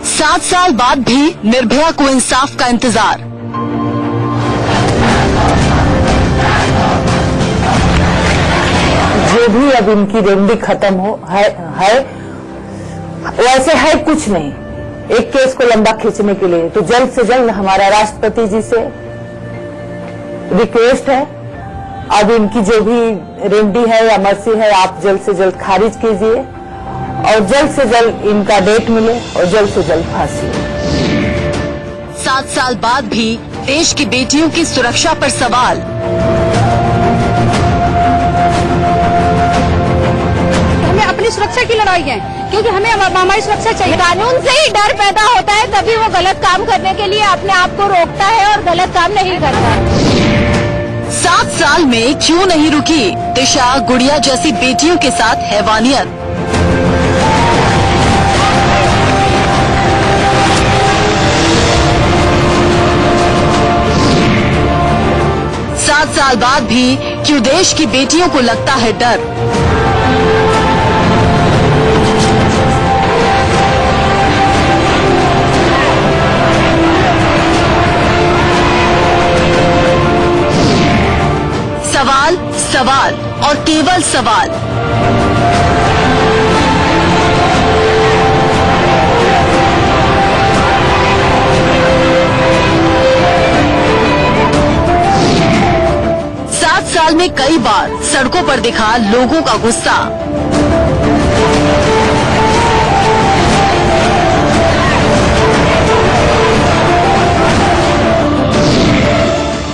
7 साल बाद भी निर्भया को इंसाफ का इंतजार। जो भी अब इनकी रेमडी खत्म हो है वैसे है कुछ नहीं, एक केस को लंबा खींचने के लिए। तो जल्द से जल्द हमारा राष्ट्रपति जी से रिक्वेस्ट है, अब इनकी जो भी रेमडी है या मर्सी है आप जल्द से जल्द खारिज कीजिए और जल्द से जल्द इनका डेट मिले और जल्द से जल्द फांसी हो। 7 साल बाद भी देश की बेटियों की सुरक्षा पर सवाल। हमें अपनी सुरक्षा की लड़ाई है, क्योंकि हमें हमारी सुरक्षा चाहिए। कानून से ही डर पैदा होता है, तभी वो गलत काम करने के लिए अपने आप को रोकता है और गलत काम नहीं करता। 7 साल में क्यों नहीं रुकी दिशा, गुड़िया जैसी बेटियों के साथ हैवानियत। साल बाद भी क्यों देश की बेटियों को लगता है डर। सवाल सवाल और केवल सवाल। साल में कई बार सड़कों पर दिखा लोगों का गुस्सा।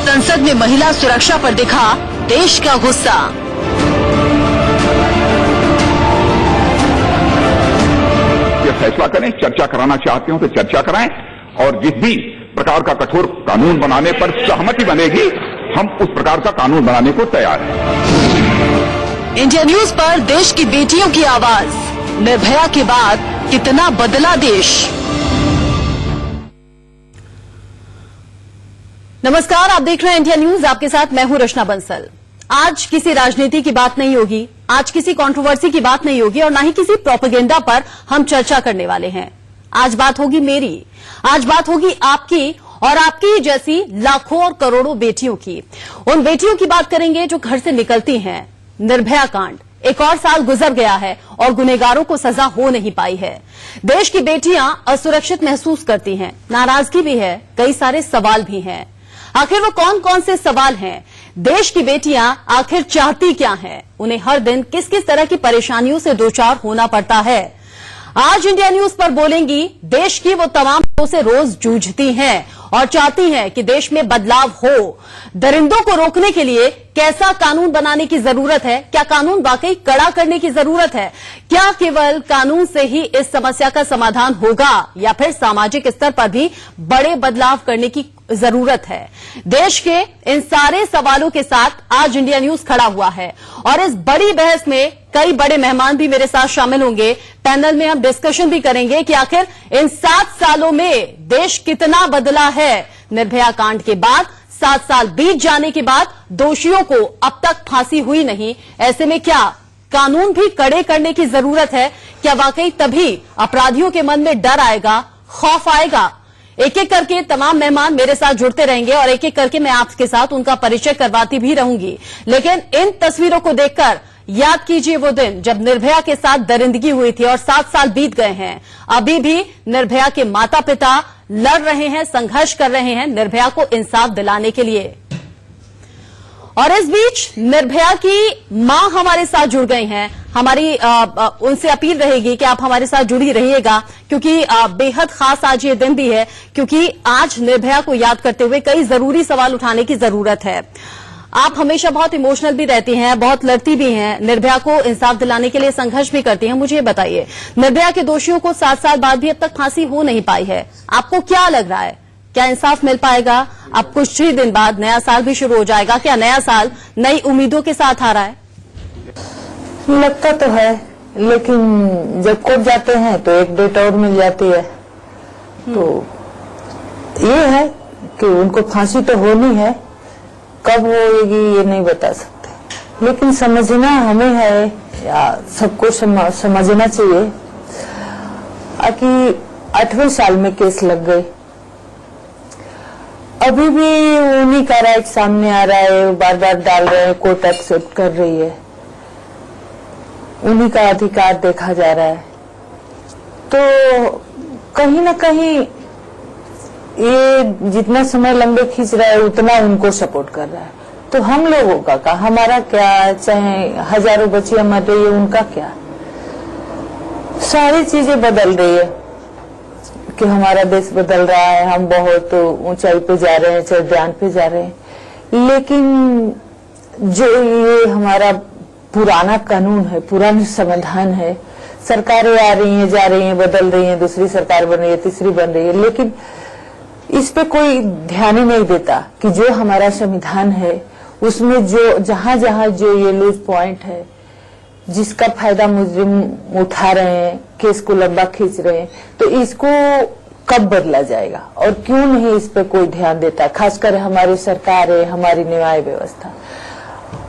संसद में महिला सुरक्षा पर दिखा देश का गुस्सा। ये फैसला करें, चर्चा कराना चाहते हो तो चर्चा कराएं और जिस भी प्रकार का कठोर कानून बनाने पर सहमति बनेगी हम उस प्रकार का कानून बनाने को तैयार हैं। इंडिया न्यूज पर देश की बेटियों की आवाज। निर्भया के बाद कितना बदला देश। नमस्कार, आप देख रहे हैं इंडिया न्यूज, आपके साथ मैं हूं रचना बंसल। आज किसी राजनीति की बात नहीं होगी, आज किसी कंट्रोवर्सी की बात नहीं होगी और ना ही किसी प्रोपेगेंडा पर हम चर्चा करने वाले हैं। आज बात होगी मेरी, आज बात होगी आपकी और आपकी जैसी लाखों और करोड़ों बेटियों की। उन बेटियों की बात करेंगे जो घर से निकलती हैं। निर्भया कांड, एक और साल गुजर गया है और गुनहगारों को सजा हो नहीं पाई है। देश की बेटियां असुरक्षित महसूस करती हैं, नाराजगी भी है, कई सारे सवाल भी हैं। आखिर वो कौन कौन से सवाल हैं? देश की बेटियां आखिर चाहती क्या हैं? उन्हें हर दिन किस किस तरह की परेशानियों से दो चार होना पड़ता है? आज इंडिया न्यूज पर बोलेंगी देश की वो तमाम से रोज जूझती हैं और चाहती हैं कि देश में बदलाव हो। दरिंदों को रोकने के लिए कैसा कानून बनाने की जरूरत है? क्या कानून वाकई कड़ा करने की जरूरत है? क्या केवल कानून से ही इस समस्या का समाधान होगा या फिर सामाजिक स्तर पर भी बड़े बदलाव करने की जरूरत है? देश के इन सारे सवालों के साथ आज इंडिया न्यूज खड़ा हुआ है और इस बड़ी बहस में कई बड़े मेहमान भी मेरे साथ शामिल होंगे। पैनल में हम डिस्कशन भी करेंगे कि आखिर इन 7 सालों में देश कितना बदला है। निर्भया कांड के बाद 7 साल बीत जाने के बाद दोषियों को अब तक फांसी हुई नहीं। ऐसे में क्या कानून भी कड़े करने की जरूरत है? क्या वाकई तभी अपराधियों के मन में डर आएगा, खौफ आएगा? एक एक करके तमाम मेहमान मेरे साथ जुड़ते रहेंगे और एक एक करके मैं आपके साथ उनका परिचय करवाती भी रहूंगी। लेकिन इन तस्वीरों को देखकर याद कीजिए वो दिन जब निर्भया के साथ दरिंदगी हुई थी और 7 साल बीत गए हैं। अभी भी निर्भया के माता पिता लड़ रहे हैं, संघर्ष कर रहे हैं निर्भया को इंसाफ दिलाने के लिए। और इस बीच निर्भया की मां हमारे साथ जुड़ गई हैं। हमारी उनसे अपील रहेगी कि आप हमारे साथ जुड़ी रहिएगा, क्योंकि बेहद खास आज ये दिन भी है, क्योंकि आज निर्भया को याद करते हुए कई जरूरी सवाल उठाने की जरूरत है। आप हमेशा बहुत इमोशनल भी रहती हैं, बहुत लड़ती भी हैं, निर्भया को इंसाफ दिलाने के लिए संघर्ष भी करती हैं। मुझे ये बताइए, निर्भया के दोषियों को 7 साल बाद भी अब तक फांसी हो नहीं पाई है, आपको क्या लग रहा है? क्या इंसाफ मिल पाएगा? अब कुछ ही दिन बाद नया साल भी शुरू हो जाएगा। क्या नया साल नई उम्मीदों के साथ आ रहा है? लगता तो है, लेकिन जब कोर्ट जाते हैं तो एक डेट और मिल जाती है। तो ये है कि उनको फांसी तो होनी है, कब होगी ये नहीं बता सकते, लेकिन समझना हमें है या सबको समझना चाहिए कि 8वें साल में केस लग गए। अभी भी उन्हीं का राइट सामने आ रहा है, बार बार डाल रहे हैं, कोर्ट एक्सेप्ट कर रही है, उन्हीं का अधिकार देखा जा रहा है। तो कहीं ना कहीं ये जितना समय लंबे खींच रहा है उतना उनको सपोर्ट कर रहा है। तो हम लोगों का हमारा क्या, चाहे हजारों बच्चियां मर रही है उनका क्या, सारी चीजें बदल रही है कि हमारा देश बदल रहा है, हम बहुत ऊंचाई पे जा रहे हैं, चढ़ान पे जा रहे हैं। लेकिन जो ये हमारा पुराना कानून है, पुराना संविधान है, सरकारें आ रही हैं, जा रही हैं, बदल रही हैं, दूसरी सरकार बन रही है, तीसरी बन रही है, लेकिन इस पे कोई ध्यान ही नहीं देता कि जो हमारा संविधान है उसमें जो जहां जहां जो ये लूज पॉइंट है, जिसका फायदा मुजरिम उठा रहे हैं, केस को लंबा खींच रहे हैं, तो इसको कब बदला जाएगा और क्यों नहीं इस पे कोई ध्यान देता, खासकर हमारी सरकार है, हमारी न्याय व्यवस्था।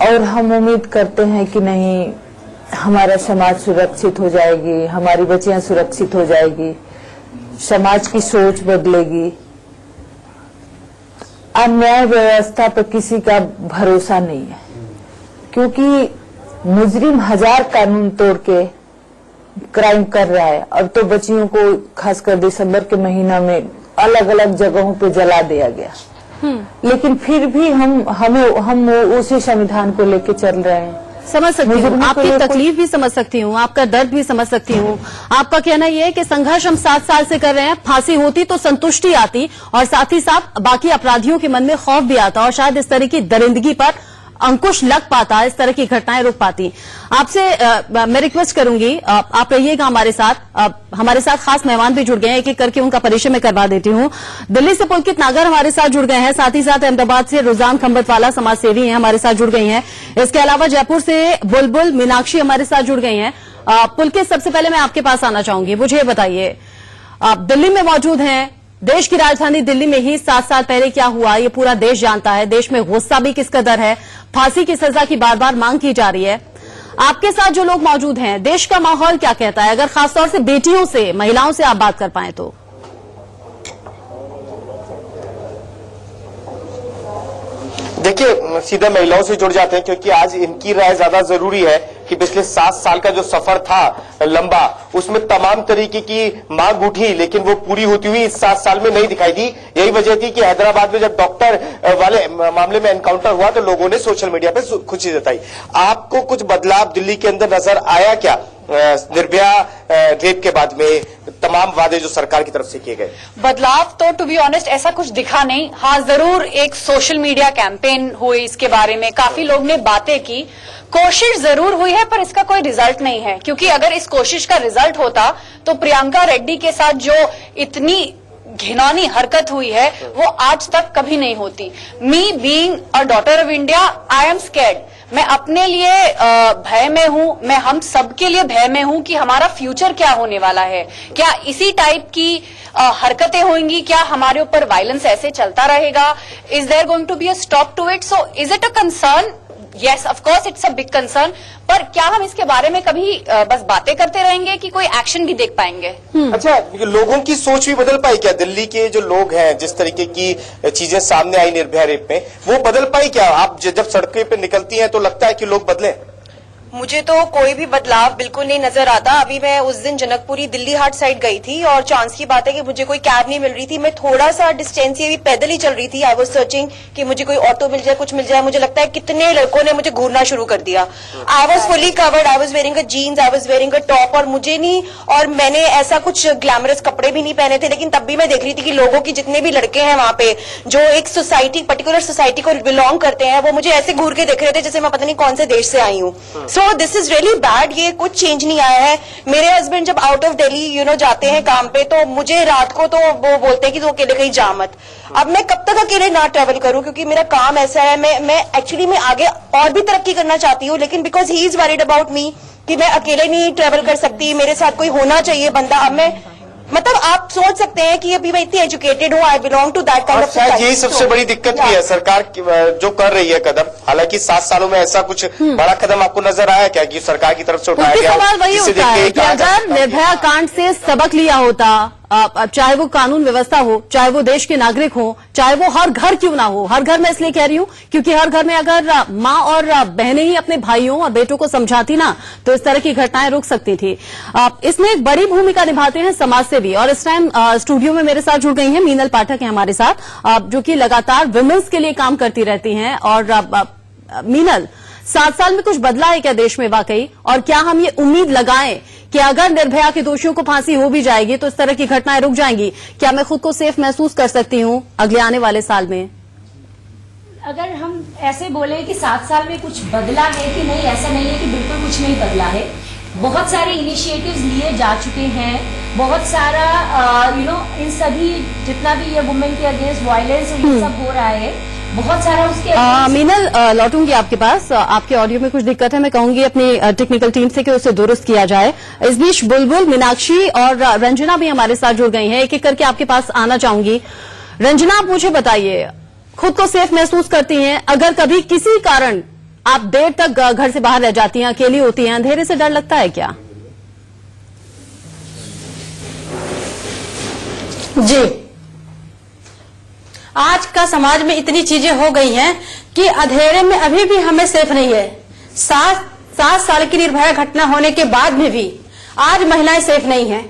और हम उम्मीद करते हैं कि नहीं, हमारा समाज सुरक्षित हो जाएगी, हमारी बच्चियां सुरक्षित हो जाएगी, समाज की सोच बदलेगी। अन्याय व्यवस्था पर किसी का भरोसा नहीं है, क्योंकि मुजरिम 1000 कानून तोड़ के क्राइम कर रहा है। अब तो बच्चियों को खासकर दिसंबर के महीना में अलग अलग जगहों पे जला दिया गया, लेकिन फिर भी हम उसी संविधान को लेके चल रहे हैं। समझ सकती हूँ, आपकी तकलीफ भी समझ सकती हूँ, आपका दर्द भी समझ सकती हूँ। आपका कहना यह है कि संघर्ष हम 7 साल से कर रहे हैं, फांसी होती तो संतुष्टि आती और साथ ही साथ बाकी अपराधियों के मन में खौफ भी आता और शायद इस तरह की दरिंदगी पर अंकुश लग पाता, इस तरह की घटनाएं रुक पाती। आपसे मैं रिक्वेस्ट करूंगी, आप रहिएगा हमारे साथ खास मेहमान भी जुड़ गए हैं, एक एक करके उनका परिचय मैं करवा देती हूँ। दिल्ली से पुलकित नागर हमारे साथ जुड़ गए हैं, साथ ही साथ अहमदाबाद से रुझान खंबतवाला समाज सेवी हैं, हमारे साथ जुड़ गई हैं। इसके अलावा जयपुर से बुलबुल मीनाक्षी हमारे साथ जुड़ गई हैं। पुलकित, सबसे पहले मैं आपके पास आना चाहूंगी, मुझे ये बताइए, आप दिल्ली में मौजूद हैं, देश की राजधानी दिल्ली में ही 7 साल पहले क्या हुआ ये पूरा देश जानता है, देश में गुस्सा भी किस कदर है, फांसी की सजा की बार बार मांग की जा रही है। आपके साथ जो लोग मौजूद हैं, देश का माहौल क्या कहता है, अगर खासतौर से बेटियों से, महिलाओं से आप बात कर पाएं तो? देखिए, सीधा महिलाओं से जुड़ जाते हैं क्योंकि आज इनकी राय ज्यादा जरूरी है कि पिछले 7 साल का जो सफर था लंबा, उसमें तमाम तरीके की मांग उठी, लेकिन वो पूरी होती हुई इस 7 साल में नहीं दिखाई दी। यही वजह थी कि हैदराबाद में जब डॉक्टर वाले मामले में एनकाउंटर हुआ तो लोगों ने सोशल मीडिया पे खुशी जताई। आपको कुछ बदलाव दिल्ली के अंदर नजर आया क्या निर्भया रेप के बाद में, तमाम वादे जो सरकार की तरफ से किए गए? बदलाव तो टू बी ऑनेस्ट ऐसा कुछ दिखा नहीं। हाँ, जरूर एक सोशल मीडिया कैंपेन हुई, इसके बारे में काफी लोग ने बातें की, कोशिश जरूर हुई है, पर इसका कोई रिजल्ट नहीं है। क्योंकि अगर इस कोशिश का रिजल्ट होता तो प्रियंका रेड्डी के साथ जो इतनी घिनौनी हरकत हुई है वो आज तक कभी नहीं होती। Me being a daughter of India, I am scared. मैं अपने लिए भय में हूं, मैं हम सबके लिए भय में हूं कि हमारा फ्यूचर क्या होने वाला है। क्या इसी टाइप की हरकतें होंगी? क्या हमारे ऊपर वायलेंस ऐसे चलता रहेगा? Is there going to be a stop to it? So is it a concern? Yes, of course it's a big concern. पर क्या हम इसके बारे में कभी बस बातें करते रहेंगे कि कोई एक्शन भी देख पाएंगे? अच्छा, लोगों की सोच भी बदल पाई क्या? दिल्ली के जो लोग हैं, जिस तरीके की चीजें सामने आई निर्भया रेप में, वो बदल पाई क्या? आप जब सड़कों पे निकलती हैं तो लगता है कि लोग बदले? मुझे तो कोई भी बदलाव बिल्कुल नहीं नजर आता। अभी मैं उस दिन जनकपुरी दिल्ली हाट साइड गई थी और चांस की बात है कि मुझे कोई कैब नहीं मिल रही थी। मैं थोड़ा सा डिस्टेंस ये भी पैदल ही चल रही थी। आई वाज सर्चिंग कि मुझे कोई ऑटो मिल जाए, कुछ मिल जाए। मुझे लगता है कितने लड़कों ने मुझे घूरना शुरू कर दिया। I was fully covered, I was wearing a jeans, I was wearing a top, और मुझे नहीं, और मैंने ऐसा कुछ ग्लैमरस कपड़े भी नहीं पहने थे, लेकिन तब भी मैं देख रही थी कि लोगों की जितने भी लड़के हैं वहां पे जो एक सोसाइटी, पर्टिकुलर सोसाइटी को बिलोंग करते हैं, वो मुझे ऐसे घूर के देख रहे थे जैसे मैं पता नहीं कौन से देश से आई हूँ। So this is really bad. ये कुछ चेंज नहीं आया है। मेरे हस्बैंड जब आउट ऑफ दिल्ली जाते हैं काम पे, तो मुझे रात को तो वो बोलते हैं कि तू अकेले कहीं जा मत। अब मैं कब तक अकेले ना ट्रेवल करूं, क्योंकि मेरा काम ऐसा है। मैं एक्चुअली मैं आगे और भी तरक्की करना चाहती हूँ, लेकिन because he is worried about me कि मैं अकेले नहीं ट्रेवल कर सकती, मेरे साथ कोई होना चाहिए बंदा। अब मैं मतलब आप सोच सकते हैं कि अभी मैं इतनी एजुकेटेड हूँ, I belong to that kind of society. यही सबसे बड़ी दिक्कत भी है सरकार जो कर रही है कदम। हालांकि 7 सालों में ऐसा कुछ बड़ा कदम आपको नजर आया क्या कि सरकार की तरफ से उठाया गया? सवाल वही होता है कि अगर निर्भया कांड से सबक लिया होता, चाहे वो कानून व्यवस्था हो, चाहे वो देश के नागरिक हो, चाहे वो हर घर क्यों ना हो, हर घर में इसलिए कह रही हूं क्योंकि हर घर में अगर मां और बहनें ही अपने भाइयों और बेटों को समझाती ना तो इस तरह की घटनाएं रुक सकती थी। इसमें एक बड़ी भूमिका निभाते हैं समाज सेवी, और इस टाइम स्टूडियो में मेरे साथ जुड़ गई हैं मीनल पाठक है हमारे साथ, जो कि लगातार वुमेन्स के लिए काम करती रहती हैं। और मीनल, 7 साल में कुछ बदला है क्या देश में वाकई, और क्या हम ये उम्मीद लगाएं कि अगर निर्भया के दोषियों को फांसी हो भी जाएगी तो इस तरह की घटनाएं रुक जाएंगी? क्या मैं खुद को सेफ महसूस कर सकती हूं अगले आने वाले साल में? अगर हम ऐसे बोले कि 7 साल में कुछ बदला है कि नहीं, ऐसा नहीं है कि बिल्कुल कुछ नहीं बदला है। बहुत सारे इनिशिएटिव्स लिए जा चुके हैं, बहुत सारा इन सभी जितना भी ये वुमेन के अगेंस्ट वायलेंस ये सब हो रहा है, बहुत सारा उसके मीनल, लौटूंगी आपके पास। आपके ऑडियो में कुछ दिक्कत है, मैं कहूंगी अपनी टेक्निकल टीम से कि उसे दुरुस्त किया जाए। इस बीच बुलबुल, मीनाक्षी और रंजना भी हमारे साथ जुड़ गई हैं। एक एक करके आपके पास आना चाहूंगी। रंजना, आप मुझे बताइए, खुद को सेफ महसूस करती हैं? अगर कभी किसी कारण आप देर तक घर से बाहर रह जाती हैं, अकेली होती हैं, अंधेरे से डर लगता है क्या? जी, आज का समाज में इतनी चीजें हो गई हैं कि अंधेरे में अभी भी हमें सेफ नहीं है। 7 साल की निर्भया घटना होने के बाद में भी आज महिलाएं सेफ नहीं हैं।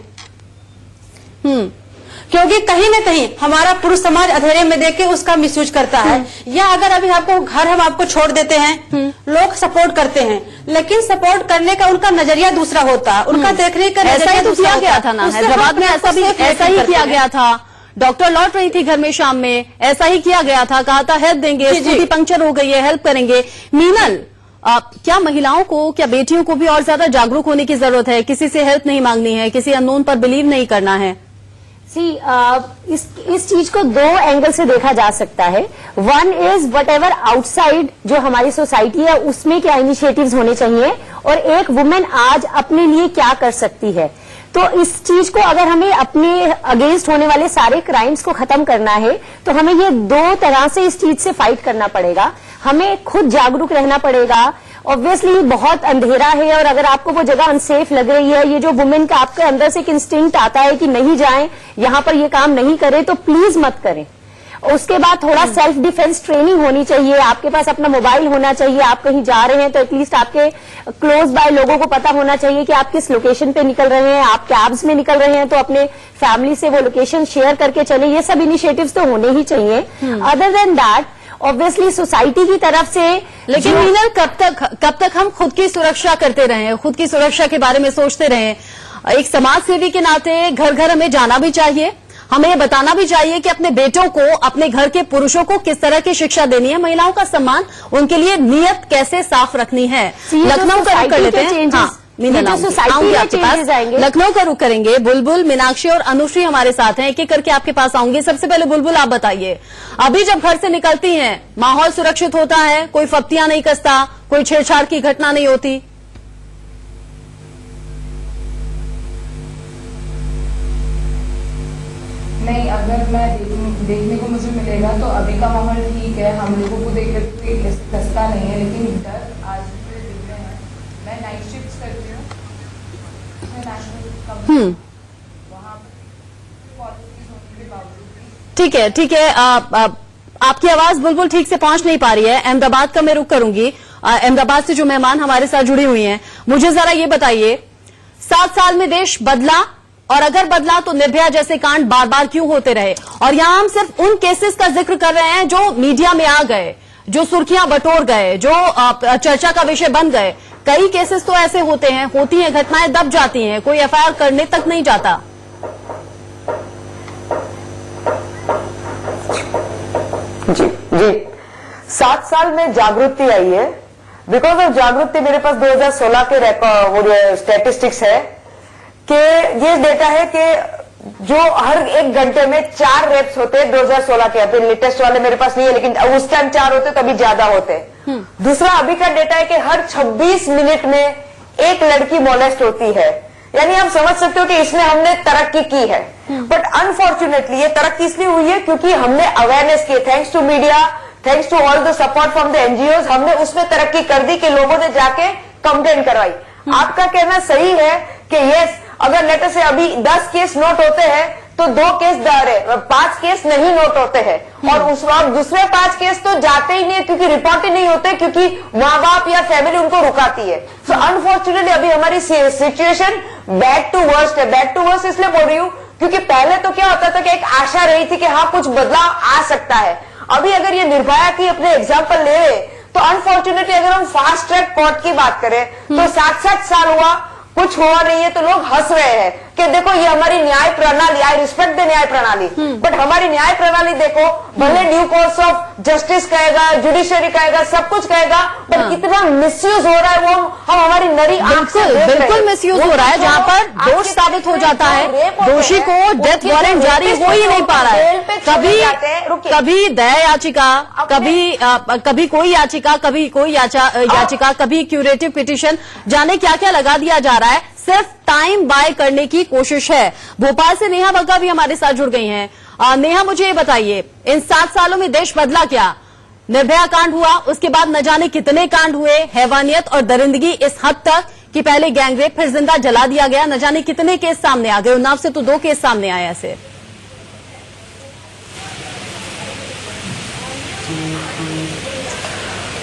क्योंकि कहीं न कहीं हमारा पुरुष समाज अंधेरे में देख के उसका मिसयूज करता है। या अगर अभी आपको घर हम आपको छोड़ देते हैं, लोग सपोर्ट करते हैं, लेकिन सपोर्ट करने का उनका नजरिया दूसरा होता है, उनका देखने का ऐसा ही तो किया गया था ना हैदराबाद में, ऐसा ही किया गया था। डॉक्टर लौट रही थी घर में शाम में, ऐसा ही किया गया था, कहा था हेल्प देंगे, स्कूटी पंक्चर हो गई है, हेल्प करेंगे। मीनल, क्या महिलाओं को, क्या बेटियों को भी और ज्यादा जागरूक होने की जरूरत है? किसी से हेल्प नहीं मांगनी है, किसी अननोन पर बिलीव नहीं करना है? इस चीज को 2 एंगल से देखा जा सकता है। One is what ever outside जो हमारी सोसाइटी है उसमें क्या इनिशिएटिव्स होने चाहिए, और एक वुमेन आज अपने लिए क्या कर सकती है। तो इस चीज को अगर हमें अपने अगेंस्ट होने वाले सारे क्राइम्स को खत्म करना है तो हमें ये 2 तरह से इस चीज से फाइट करना पड़ेगा। हमें खुद जागरूक रहना पड़ेगा। ऑब्वियसली बहुत अंधेरा है, और अगर आपको वो जगह अनसेफ लग रही है, ये जो वुमेन का आपके अंदर से एक इंस्टिंक्ट आता है कि नहीं जाएं, यहां पर ये काम नहीं करें, तो प्लीज मत करें। उसके बाद थोड़ा सेल्फ डिफेंस ट्रेनिंग होनी चाहिए। आपके पास अपना मोबाइल होना चाहिए, आप कहीं जा रहे हैं तो एटलीस्ट आपके क्लोज बाय लोगों को पता होना चाहिए कि आप किस लोकेशन पे निकल रहे हैं। आप कैब्स में निकल रहे हैं तो अपने फैमिली से वो लोकेशन शेयर करके चले। ये सब इनिशिएटिव्स तो होने ही चाहिए। Other than that obviously society की तरफ से, लेकिन मीनल, कब तक हम खुद की सुरक्षा करते रहें, खुद की सुरक्षा के बारे में सोचते रहें? एक समाज सेवी के नाते घर घर हमें जाना भी चाहिए, हमें ये बताना भी चाहिए कि अपने बेटों को, अपने घर के पुरुषों को किस तरह की शिक्षा देनी है, महिलाओं का सम्मान, उनके लिए नियत कैसे साफ रखनी है। लखनऊ का रुख कर लेते हैं। हाँ, मीनल, आऊंगी आपके पास। लखनऊ का रुख करेंगे। बुलबुल, मीनाक्षी और अनुश्री हमारे साथ हैं, एक एक करके आपके पास आऊंगी। सबसे पहले बुलबुल, आप बताइए, अभी जब घर से निकलती हैं माहौल सुरक्षित होता है, कोई फप्तियां नहीं कसता, कोई छेड़छाड़ की घटना नहीं होती? नहीं, अगर मैं देखने को मुझे मिलेगा तो अभी का माहौल ठीक है, हम लोगों को देख के कसता नहीं है, लेकिन डर आज पूरे दिन में है। मैं नाइट शिफ्ट्स करती हूँ, नेशनल वहाँ पॉलिसीज होने के बावजूद। ठीक है। आपकी आवाज बुलबुल ठीक से पहुंच नहीं पा रही है। अहमदाबाद का मैं रुख करूंगी। अहमदाबाद से जो मेहमान हमारे साथ जुड़ी हुई हैं, मुझे जरा ये बताइए, 7 साल में देश बदला, और अगर बदला तो निर्भया जैसे कांड बार बार क्यों होते रहे? और यहां हम सिर्फ उन केसेस का जिक्र कर रहे हैं जो मीडिया में आ गए, जो सुर्खियां बटोर गए, जो चर्चा का विषय बन गए। कई केसेस तो ऐसे होते हैं, होती हैं घटनाएं, दब जाती हैं, कोई एफआईआर करने तक नहीं जाता। जी 7 साल में जागृति आई है। बिकॉज ऑफ जागृति मेरे पास 2016 के स्टैटिस्टिक्स है कि ये डेटा है कि जो हर 1 घंटे में 4 रेप्स होते हैं 2016 के। अभी लेटेस्ट वाले मेरे पास नहीं है, लेकिन उस टाइम 4 होते तभी ज्यादा होते। दूसरा अभी का डेटा है कि हर 26 मिनट में एक लड़की मोलेस्ट होती है। यानी आप समझ सकते हो कि इसमें हमने तरक्की की है। बट अनफॉर्चुनेटली ये तरक्की इसलिए हुई है क्योंकि हमने अवेयरनेस की। Thanks to media, thanks to all the support from the NGOs, हमने उसमें तरक्की कर दी कि लोगों ने जाके कंप्लेंट करवाई। आपका कहना सही है कि यस, अगर लेटर से अभी 10 केस नोट होते हैं तो 2 केस 5 केस नहीं नोट होते हैं, और उस वक्त दूसरे 5 केस तो जाते ही नहीं, क्योंकि रिपोर्ट ही नहीं होते, क्योंकि माँ बाप या फैमिली उनको रुकाती है। सो अनफॉर्चुनेटली अभी हमारी सिचुएशन बैड टू वर्स्ट है। बैड टू वर्स्ट इसलिए बोल रही हूँ क्योंकि पहले तो क्या होता था कि एक आशा रही थी कि हाँ कुछ बदलाव आ सकता है। अभी अगर ये निर्भया की अपने एग्जाम्पल ले तो अनफॉर्चुनेटली अगर हम फास्ट ट्रैक कोर्ट की बात करें तो 7-7 साल हुआ, कुछ हुआ नहीं है, तो लोग हंस रहे हैं कि देखो ये हमारी न्याय प्रणाली, आई रिस्पेक्ट द न्याय प्रणाली, बट हमारी न्याय प्रणाली देखो, भले ड्यू कोर्स ऑफ जस्टिस कहेगा, जुडिशरी कहेगा, सब कुछ कहेगा, पर कितना मिसयूज हो रहा है वो हम हमारी नरी आंख से देख रहे हैं। बिल्कुल मिसयूज हो रहा है, जहाँ पर दोष साबित हो जाता है, दोषी को डेथ वारंट जारी हो ही नहीं पा रहा है। कभी दया याचिका, कभी कोई याचिका, कभी कोई याचिका, कभी क्यूरेटिव पिटीशन, जाने क्या क्या लगा दिया जा रहा है, सिर्फ टाइम बाय करने की कोशिश है। भोपाल से नेहा बग्गा भी हमारे साथ जुड़ गई हैं। नेहा, मुझे ये बताइए, इन 7 सालों में देश बदला क्या? निर्भया कांड हुआ, उसके बाद न जाने कितने कांड हुए, हैवानियत और दरिंदगी इस हद तक कि पहले गैंगरेप, फिर जिंदा जला दिया गया, न जाने कितने केस सामने आ गए। उन्नाव से तो 2 केस सामने आए ऐसे।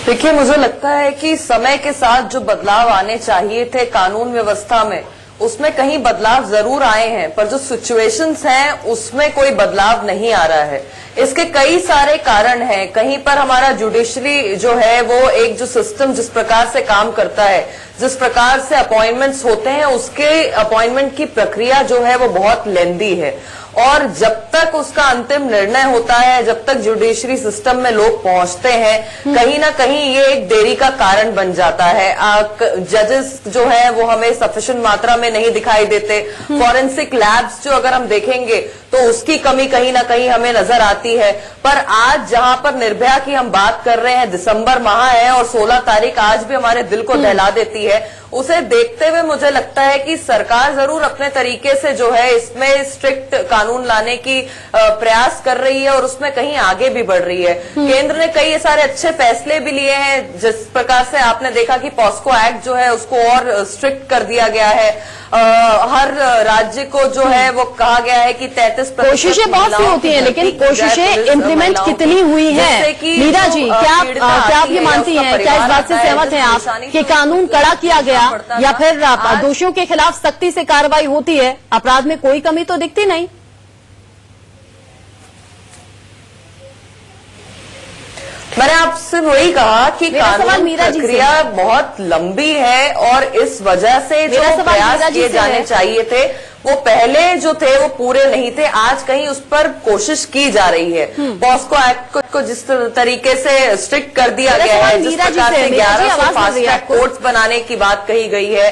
देखिए, मुझे लगता है कि समय के साथ जो बदलाव आने चाहिए थे कानून व्यवस्था में, उसमें कहीं बदलाव जरूर आए हैं, पर जो सिचुएशंस हैं उसमें कोई बदलाव नहीं आ रहा है। इसके कई सारे कारण हैं। कहीं पर हमारा जुडिशरी जो है वो एक जो सिस्टम जिस प्रकार से काम करता है, जिस प्रकार से अपॉइंटमेंट्स होते हैं, उसके अपॉइंटमेंट की प्रक्रिया जो है वो बहुत लेंदी है, और जब तक उसका अंतिम निर्णय होता है, जब तक जुडिशरी सिस्टम में लोग पहुंचते हैं, कहीं ना कहीं ये एक देरी का कारण बन जाता है। जजेस जो है वो हमें सफिशिएंट मात्रा में नहीं दिखाई देते। फॉरेंसिक लैब्स जो अगर हम देखेंगे तो उसकी कमी कहीं ना कहीं हमें नजर आती है। पर आज जहां पर निर्भया की हम बात कर रहे हैं, दिसंबर माह है और 16 तारीख आज भी हमारे दिल को दहला देती है। उसे देखते हुए मुझे लगता है कि सरकार जरूर अपने तरीके से जो है इसमें स्ट्रिक्ट कानून लाने की प्रयास कर रही है और उसमें कहीं आगे भी बढ़ रही है। केंद्र ने कई सारे अच्छे फैसले भी लिए हैं, जिस प्रकार से आपने देखा कि पॉस्को एक्ट जो है उसको और स्ट्रिक्ट कर दिया गया है। हर राज्य को जो है वो कहा गया है कि 33% कोशिशें बहुत सी होती हैं, लेकिन कोशिशें इम्प्लीमेंट कितनी हुई है? मीरा जी, क्या आप ये मानती हैं, क्या इस बात से सहमत हैं आप कि कानून कड़ा किया गया या फिर दोषियों के खिलाफ सख्ती से कार्रवाई होती है, अपराध में कोई कमी तो दिखती नहीं? मैंने आपसे वही कहा कि कानून प्रक्रिया बहुत लंबी है और इस वजह से जो प्रयास किए जाने चाहिए थे वो पहले जो थे वो पूरे नहीं थे। आज कहीं उस पर कोशिश की जा रही है। पॉस्को एक्ट को जिस तरीके से स्ट्रिक्ट कर दिया गया है, जिस प्रकार से 1100 फास्ट ट्रैक कोर्ट्स बनाने की बात कही गई है।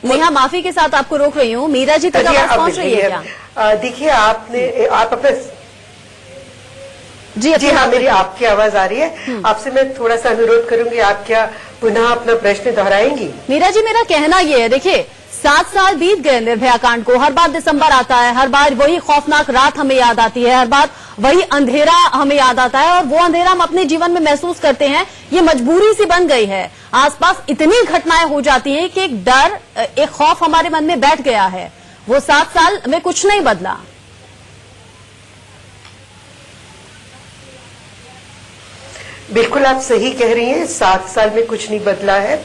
नेहा, माफी के साथ आपको रोक रही हूँ, मीरा जी तक आवाज पहुंच रही है क्या? देखिए, आप अपने जी हाँ, मेरी आपकी आवाज आ रही है। आपसे मैं थोड़ा सा अनुरोध करूंगी, आप क्या पुनः अपना प्रश्न दोहराएंगी? मीरा जी, मेरा कहना ये है, देखिए 7 साल बीत गए निर्भया कांड को, हर बार दिसंबर आता है, हर बार वही खौफनाक रात हमें याद आती है, हर बार वही अंधेरा हमें याद आता है, और वो अंधेरा हम अपने जीवन में महसूस करते हैं। ये मजबूरी सी बन गई है। आसपास इतनी घटनाएं हो जाती हैं कि एक डर, एक खौफ हमारे मन में बैठ गया है। वो 7 साल में कुछ नहीं बदला। बिल्कुल आप सही कह रही हैं, 7 साल में कुछ नहीं बदला है।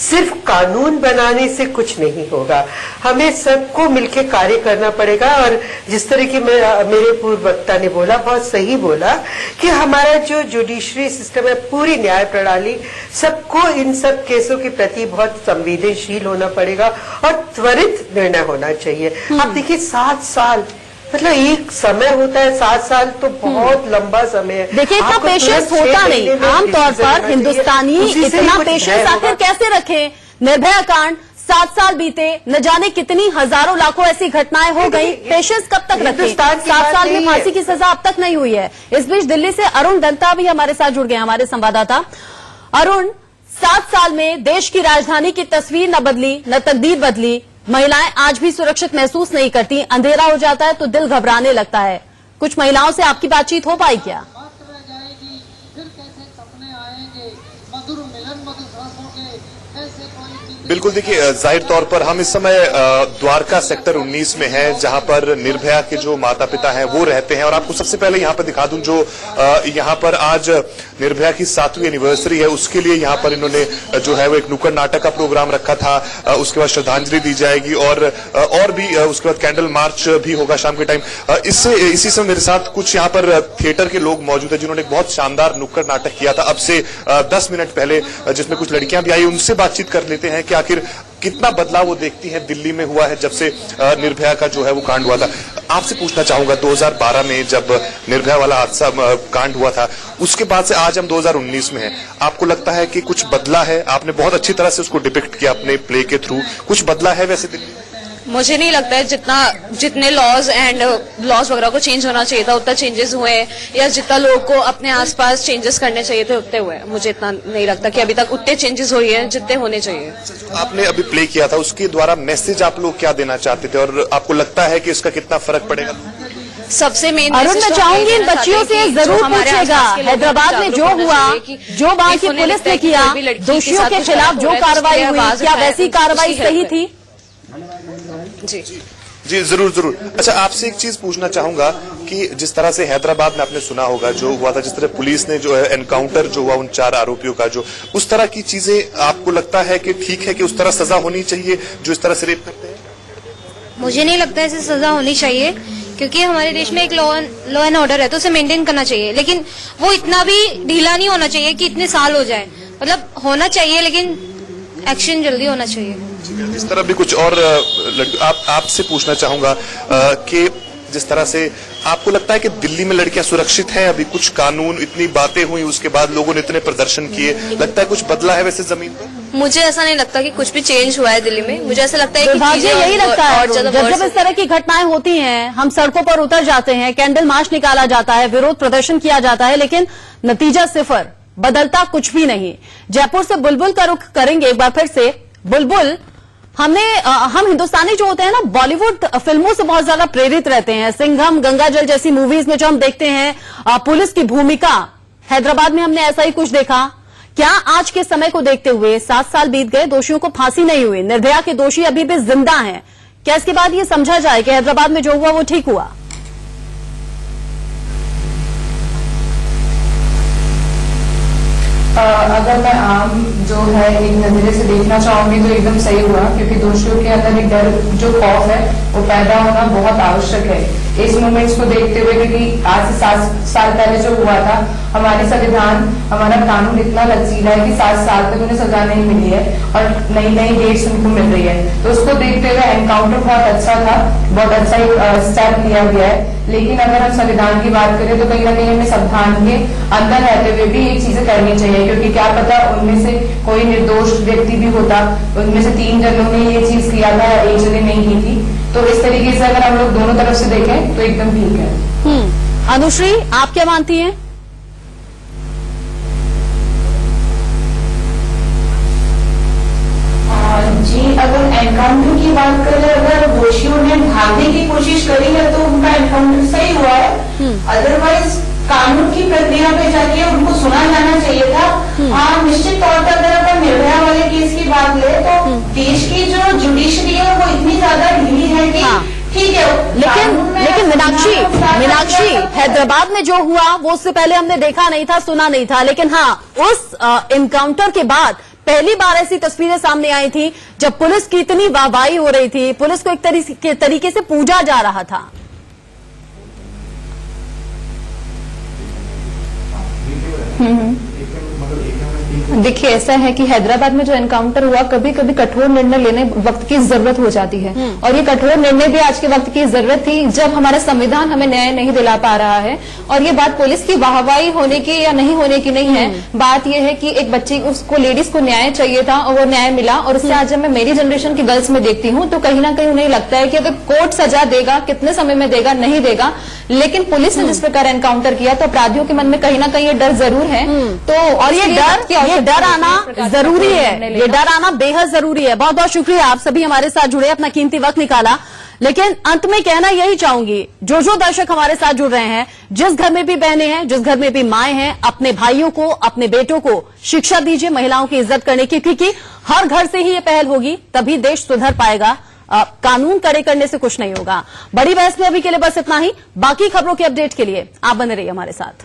सिर्फ कानून बनाने से कुछ नहीं होगा, हमें सबको मिलकर कार्य करना पड़ेगा। और जिस तरह की मेरे पूर्व वक्ता ने बोला, बहुत सही बोला कि हमारा जो जुडिशरी सिस्टम है, पूरी न्याय प्रणाली, सबको इन सब केसों के प्रति बहुत संवेदनशील होना पड़ेगा और त्वरित निर्णय होना चाहिए। आप देखिए, 7 साल मतलब एक समय होता है, 7 साल तो बहुत लंबा समय है। देखिए, इतना पेशेंस होता नहीं आमतौर पर। हिंदुस्तानी इतना पेशेंस आखिर कैसे रखें? निर्भया कांड, 7 साल बीते, न जाने कितनी हजारों लाखों ऐसी घटनाएं हो गई, पेशेंस कब तक रखें? 7 साल में फांसी की सजा अब तक नहीं हुई है। इस बीच दिल्ली से अरुण दंता भी हमारे साथ जुड़ गए, हमारे संवाददाता। अरुण, 7 साल में देश की राजधानी की तस्वीर न बदली, न तकदीर बदली, महिलाएं आज भी सुरक्षित महसूस नहीं करती, अंधेरा हो जाता है तो दिल घबराने लगता है। कुछ महिलाओं से आपकी बातचीत हो पाई क्या? बिल्कुल, देखिए जाहिर तौर पर हम इस समय द्वारका सेक्टर 19 में हैं, जहां पर निर्भया के जो माता पिता हैं वो रहते हैं। और आपको सबसे पहले यहां पर दिखा दूं, जो यहां पर आज निर्भया की 7वीं एनिवर्सरी है, उसके लिए यहां पर इन्होंने जो है वो एक नुक्कड़ नाटक का प्रोग्राम रखा था। उसके बाद श्रद्धांजलि दी जाएगी और भी उसके बाद कैंडल मार्च भी होगा शाम के टाइम। इसी समय मेरे साथ कुछ यहाँ पर थिएटर के लोग मौजूद है जिन्होंने एक बहुत शानदार नुक्कड़ नाटक किया था अब से 10 मिनट पहले, जिसमें कुछ लड़कियां भी आई। उनसे बातचीत कर लेते हैं कि आखिर कितना बदलाव वो देखती हैं दिल्ली में हुआ है जब से निर्भया का जो है वो कांड हुआ था। आपसे पूछना चाहूंगा, 2012 में जब निर्भया वाला हादसा कांड हुआ था, उसके बाद से आज हम 2019 में हैं, आपको लगता है कि कुछ बदला है? आपने बहुत अच्छी तरह से उसको डिपिक्ट किया अपने प्ले के थ्रू, कुछ बदला है वैसे दिल्ली? मुझे नहीं लगता है जितने लॉज वगैरह को चेंज होना चाहिए था उतना चेंजेस हुए हैं, या जितना लोगों को अपने आसपास चेंजेस करने चाहिए थे उतने हुए। मुझे इतना नहीं लगता कि अभी तक उतने चेंजेस हुए हैं जितने होने चाहिए। आपने अभी प्ले किया था, उसके द्वारा मैसेज आप लोग क्या देना चाहते थे और आपको लगता है कि इसका कितना फर्क पड़ेगा? सबसे मेन अरुण, मैं चाहूंगी इन बच्चियों से जरूर पूछेगा, हैदराबाद में जो हुआ, जो वहां की पुलिस ने किया, दोषियों के खिलाफ जो कार्रवाई हुई, क्या वैसी कार्रवाई सही थी? जी जरूर। अच्छा, आपसे एक चीज पूछना चाहूंगा कि जिस तरह से हैदराबाद में आपने सुना होगा जो हुआ था, जिस तरह पुलिस ने जो है एनकाउंटर जो हुआ उन 4 आरोपियों का, जो उस तरह की चीजें आपको लगता है कि ठीक है कि उस तरह सजा होनी चाहिए जो इस तरह से रेप करते हैं? मुझे नहीं लगता ऐसे सजा होनी चाहिए, क्योंकि हमारे देश में एक लॉ एंड ऑर्डर है तो उसे मेंटेन करना चाहिए, लेकिन वो इतना भी ढीला नहीं होना चाहिए कि इतने साल हो जाए। मतलब होना चाहिए लेकिन एक्शन जल्दी होना चाहिए। इस तरह भी कुछ और आपसे पूछना चाहूंगा कि जिस तरह से आपको लगता है कि दिल्ली में लड़कियां सुरक्षित हैं? अभी कुछ कानून, इतनी बातें हुई, उसके बाद लोगों ने इतने प्रदर्शन किए, लगता है कुछ बदला है वैसे जमीन पर? मुझे ऐसा नहीं लगता कि कुछ भी चेंज हुआ है दिल्ली में। मुझे ऐसा लगता है कि चीजें यही लगता है, जब इस तरह की घटनाएं होती हैं, हम सड़कों पर उतर जाते हैं, कैंडल मार्च निकाला जाता है, विरोध प्रदर्शन किया जाता है, लेकिन नतीजा सिफर, बदलता कुछ भी नहीं। जयपुर से बुलबुल का रुख करेंगे एक बार फिर से। बुलबुल, हम हिंदुस्तानी जो होते हैं ना, बॉलीवुड फिल्मों से बहुत ज्यादा प्रेरित रहते हैं। सिंघम, गंगाजल जैसी मूवीज में जो हम देखते हैं पुलिस की भूमिका, हैदराबाद में हमने ऐसा ही कुछ देखा। क्या आज के समय को देखते हुए 7 साल बीत गए, दोषियों को फांसी नहीं हुई, निर्भया के दोषी अभी भी जिंदा हैं, क्या इसके बाद ये समझा जाए कि हैदराबाद में जो हुआ वो ठीक हुआ? अगर मैं आम जो है एक नजरिए से देखना चाहूंगी तो एकदम सही हुआ, क्योंकि दोषियों के अंदर एक डर, जो खौफ है, वो पैदा होना बहुत आवश्यक है इस मोमेंट्स को देखते हुए। क्योंकि आज से 7 साल पहले जो हुआ था, हमारी संविधान, हमारा कानून इतना लचीला है कि 7 साल तक उन्हें सजा नहीं मिली है और नई नई डेट्स उनको मिल रही है। तो उसको देखते हुए एनकाउंटर बहुत अच्छा था, बहुत अच्छा स्टेप लिया गया है। लेकिन अगर हम संविधान की बात करें तो कहीं ना कहीं हमें संविधान के अंदर रहते हुए भी ये चीजें करनी चाहिए, क्योंकि क्या पता उनमें से कोई निर्दोष व्यक्ति भी होता। उनमें से 3 जनों ने ये चीज किया था, एक जने नहीं की थी। तो इस तरीके से अगर हम लोग दोनों तरफ से देखें तो एकदम ठीक है। अनुश्री, आप क्या मानती हैं? जी, अगर एनकाउंटर की बात करें, अगर दोषियों ने भागने की कोशिश करी है तो उनका एनकाउंटर सही हुआ है। अदरवाइज कानून की प्रक्रिया पे जाके उनको सुना जाना चाहिए था। हाँ, निश्चित तौर पर अगर अपन निर्भया वाले केस की बात ले तो देश की जो जुडिशरी है वो इतनी ज्यादा ढीली है कि ठीक है। लेकिन मीनाक्षी, हैदराबाद में जो हुआ वो उससे पहले हमने देखा नहीं था, सुना नहीं था, लेकिन हाँ, उस एनकाउंटर के बाद पहली बार ऐसी तस्वीरें सामने आई थी जब पुलिस की इतनी वाहवाही हो रही थी, पुलिस को एक तरीके से पूजा जा रहा था। देखिए, ऐसा है कि हैदराबाद में जो एनकाउंटर हुआ, कभी कभी कठोर निर्णय लेने वक्त की जरूरत हो जाती है, और ये कठोर निर्णय भी आज के वक्त की जरूरत थी जब हमारा संविधान हमें न्याय नहीं दिला पा रहा है। और ये बात पुलिस की वाहवाही होने की या नहीं होने की नहीं है, बात ये है कि एक बच्ची, उसको, लेडीज को न्याय चाहिए था और वो न्याय मिला। और उससे आज जब मैं मेरी जनरेशन की गर्ल्स में देखती हूँ तो कहीं ना कहीं उन्हें लगता है कि अगर कोर्ट सजा देगा, कितने समय में देगा, नहीं देगा, लेकिन पुलिस ने जिस प्रकार एनकाउंटर किया तो अपराधियों के मन में कहीं ना कहीं ये डर जरूर है। तो और ये डर आना जरूरी है, ये डर आना बेहद जरूरी है। बहुत बहुत शुक्रिया, आप सभी हमारे साथ जुड़े, अपना कीमती वक्त निकाला। लेकिन अंत में कहना यही चाहूंगी, जो दर्शक हमारे साथ जुड़ रहे हैं, जिस घर में भी बहनें हैं, जिस घर में भी माएं हैं, अपने भाइयों को, अपने बेटों को शिक्षा दीजिए महिलाओं की इज्जत करने की, क्योंकि हर घर से ही ये पहल होगी, तभी देश सुधर पाएगा। कानून कड़े करने से कुछ नहीं होगा। बड़ी बहस में अभी के लिए बस इतना ही। बाकी खबरों के अपडेट के लिए आप बने रहिए हमारे साथ।